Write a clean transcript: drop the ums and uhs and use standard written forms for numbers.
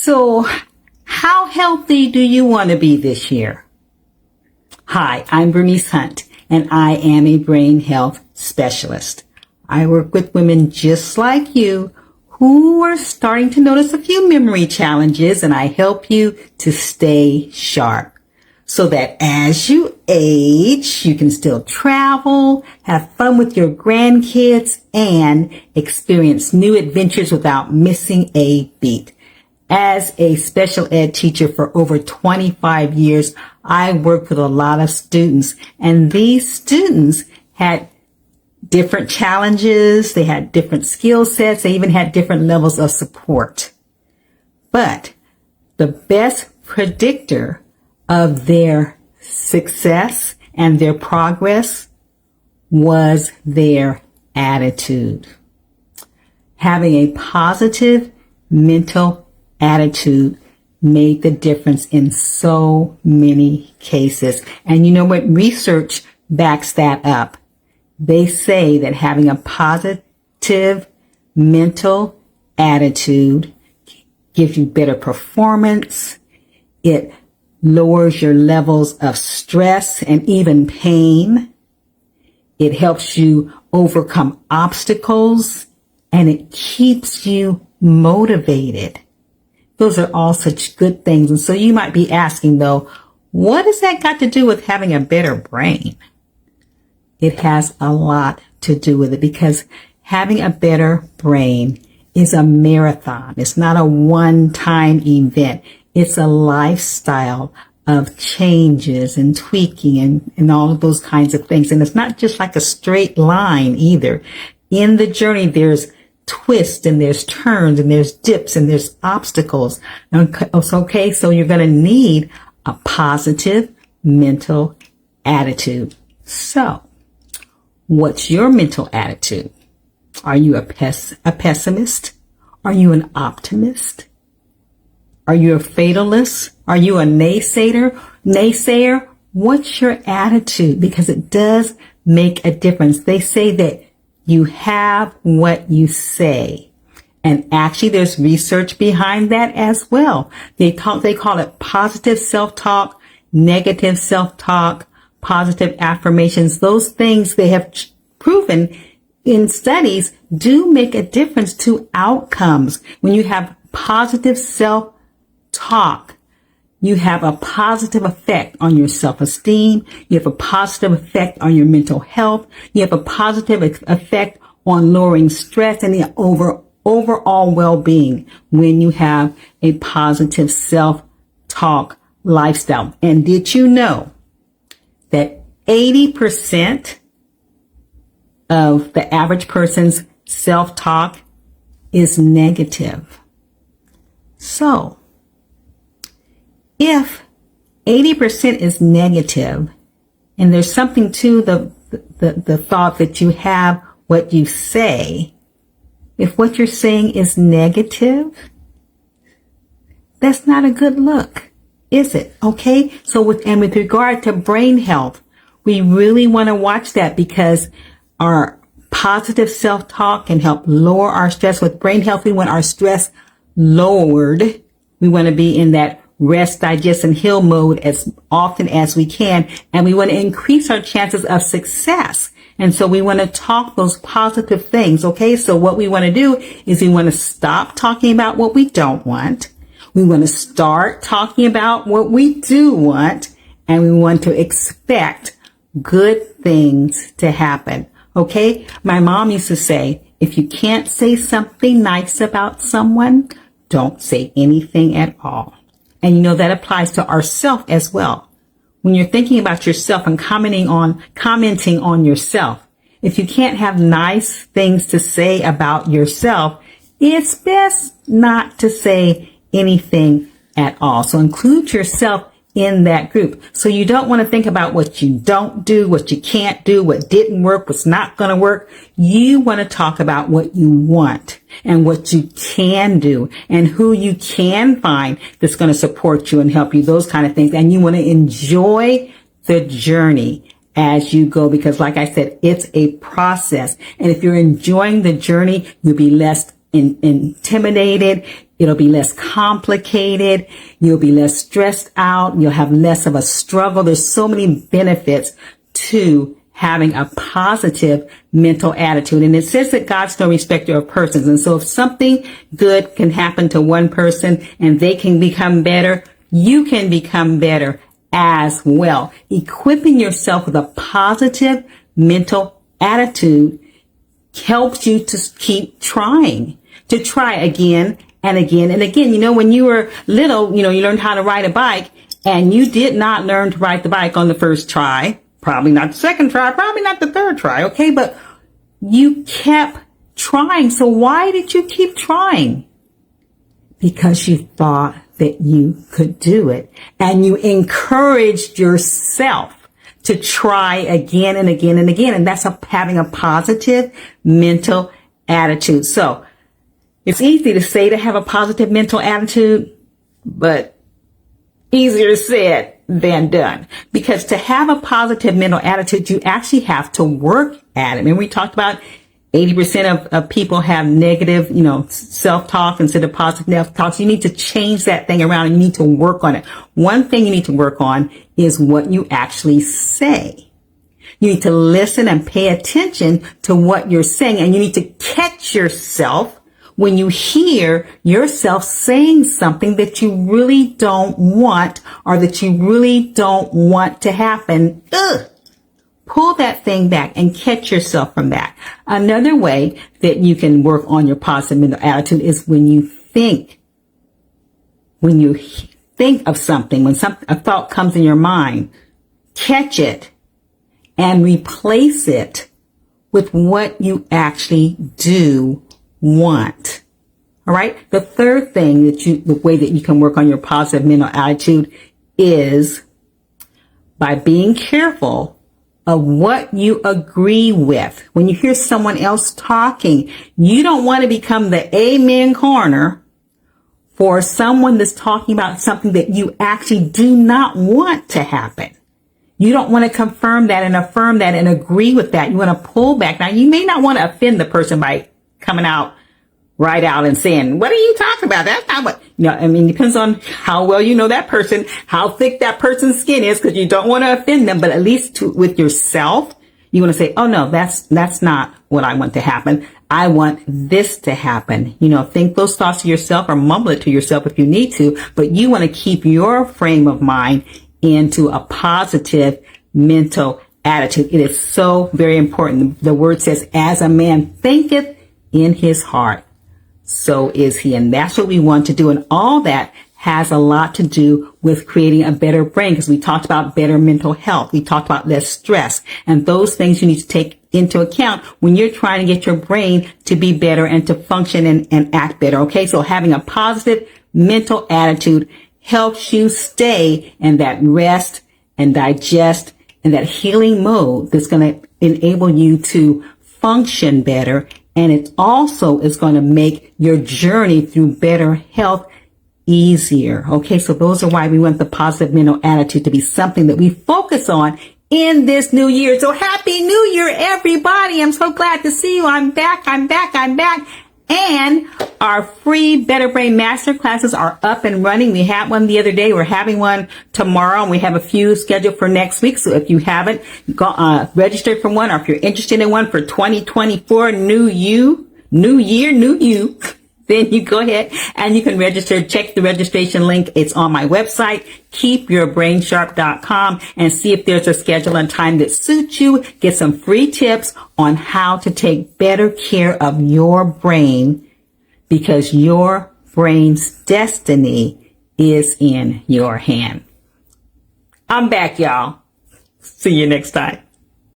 So, how healthy do you want to be this year? Hi, I'm Bernice Hunt, and I am a brain health specialist. I work with women just like you who are starting to notice a few memory challenges, and I help you to stay sharp so that as you age, you can still travel, have fun with your grandkids, and experience new adventures without missing a beat. As a special ed teacher for over 25 years, I worked with a lot of students, and these students had different challenges. They had different skill sets. They even had different levels of support. But the best predictor of their success and their progress was their attitude. Having a positive mental attitude made the difference in so many cases. And you know what? Research backs that up. They say that having a positive mental attitude gives you better performance. It lowers your levels of stress and even pain. It helps you overcome obstacles, and it keeps you motivated. Those are all such good things. And so you might be asking, though, what has that got to do with having a better brain? It has a lot to do with it, because having a better brain is a marathon. It's not a one-time event. It's a lifestyle of changes and tweaking and all of those kinds of things. And it's not just like a straight line either. In the journey, there's twists and there's turns and there's dips and there's obstacles. Okay, so you're going to need a positive mental attitude. So, what's your mental attitude? Are you a pessimist? Are you an optimist? Are you a fatalist? Are you a naysayer? What's your attitude? Because it does make a difference. They say that you have what you say. And actually there's research behind that as well. They call it positive self-talk, negative self-talk, positive affirmations. Those things they have proven in studies do make a difference to outcomes. When you have positive self-talk, you have a positive effect on your self-esteem. You have a positive effect on your mental health. You have a positive effect on lowering stress and the overall well-being when you have a positive self-talk lifestyle. And did you know that 80% of the average person's self-talk is negative? So, if 80% is negative, and there's something to the thought that you have what you say, if what you're saying is negative, that's not a good look, is it? Okay? So with regard to brain health, we really want to watch that, because our positive self-talk can help lower our stress. With brain health, we want our stress lowered. We want to be in that rest, digest, and heal mode as often as we can. And we want to increase our chances of success. And so we want to talk those positive things. Okay. So what we want to do is we want to stop talking about what we don't want. We want to start talking about what we do want. And we want to expect good things to happen. Okay. My mom used to say, if you can't say something nice about someone, don't say anything at all. And you know, that applies to ourselves as well. When you're thinking about yourself and commenting on yourself, if you can't have nice things to say about yourself, it's best not to say anything at all. So include yourself in that group. So you don't want to think about what you don't do, what you can't do, what didn't work, what's not going to work. You want to talk about what you want and what you can do and who you can find that's going to support you and help you, those kind of things. And you want to enjoy the journey as you go, because like I said, it's a process. And if you're enjoying the journey, you'll be less intimidated. It'll be less complicated. You'll be less stressed out. You'll have less of a struggle. There's so many benefits to having a positive mental attitude. And it says that God's no respecter of persons. And so if something good can happen to one person and they can become better, you can become better as well. Equipping yourself with a positive mental attitude helps you to keep trying, to try again and again and again. You know, when you were little, you learned how to ride a bike, and you did not learn to ride the bike on the first try, probably not the second try, probably not the third try, okay? But you kept trying. So why did you keep trying? Because you thought that you could do it, and you encouraged yourself to try again and again and again. And that's having a positive mental attitude. So it's easy to say to have a positive mental attitude, but easier said than done. Because to have a positive mental attitude, you actually have to work at it. And we talked about 80% of people have negative, self-talk instead of positive self-talk. So you need to change that thing around, and you need to work on it. One thing you need to work on is what you actually say. You need to listen and pay attention to what you're saying, and you need to catch yourself when you hear yourself saying something that you really don't want, or that you really don't want to happen. Pull that thing back and catch yourself from that. Another way that you can work on your positive mental attitude is when you think of something, when a thought comes in your mind, catch it and replace it with what you actually do want. All right. The third thing the way that you can work on your positive mental attitude is by being careful of what you agree with. When you hear someone else talking, you don't want to become the amen corner for someone that's talking about something that you actually do not want to happen. You don't want to confirm that and affirm that and agree with that. You want to pull back. Now, you may not want to offend the person by coming out right out and saying, what are you talking about? That's not what, it depends on how well you know that person, how thick that person's skin is, because you don't want to offend them. But at least with yourself, you want to say, oh no, that's not what I want to happen. I want this to happen. Think those thoughts to yourself, or mumble it to yourself if you need to, but you want to keep your frame of mind into a positive mental attitude. It is so very important. The word says, as a man thinketh in his heart, so is he. And that's what we want to do. And all that has a lot to do with creating a better brain, because we talked about better mental health. We talked about less stress, and those things you need to take into account when you're trying to get your brain to be better and to function and act better. Okay. So having a positive mental attitude helps you stay in that rest and digest and that healing mode that's going to enable you to function better. And it also is going to make your journey through better health easier. Okay, so those are why we want the positive mental attitude to be something that we focus on in this new year. So happy new year, everybody. I'm so glad to see you. I'm back. And our free Better Brain Master classes are up and running. We had one the other day. We're having one tomorrow, and we have a few scheduled for next week. So if you haven't registered for one, or if you're interested in one for 2024, new year, new you, then you go ahead and you can register. Check the registration link. It's on my website, keepyourbrainsharp.com, and see if there's a schedule and time that suits you. Get some free tips on how to take better care of your brain, because your brain's destiny is in your hand. I'm back, y'all. See you next time.